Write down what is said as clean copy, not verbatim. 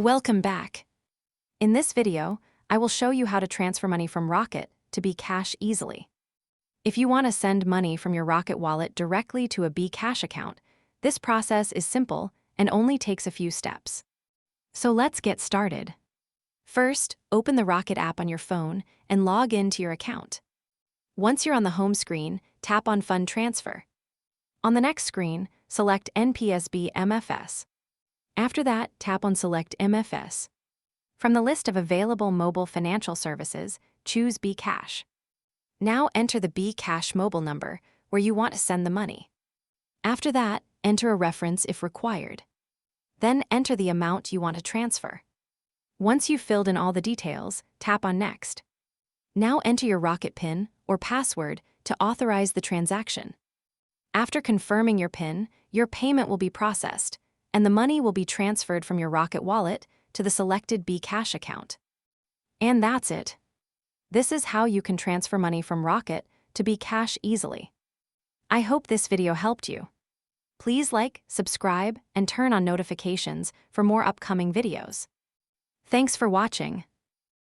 Welcome back. In this video, I will show you how to transfer money from Rocket to bKash easily. If you want to send money from your Rocket wallet directly to a bKash account, this process is simple and only takes a few steps. So let's get started. First, open the Rocket app on your phone and log in to your account. Once you're on the home screen, tap on Fund Transfer. On the next screen, select NPSB MFS. After that, tap on Select MFS. From the list of available mobile financial services, choose bKash. Now enter the bKash mobile number where you want to send the money. After that, enter a reference if required. Then enter the amount you want to transfer. Once you've filled in all the details, tap on Next. Now enter your Rocket PIN or password to authorize the transaction. After confirming your PIN, your payment will be processed, and the money will be transferred from your Rocket wallet to the selected bKash account. And that's it. This is how you can transfer money from Rocket to bKash easily. I hope this video helped you. Please like, subscribe, and turn on notifications for more upcoming videos. Thanks for watching.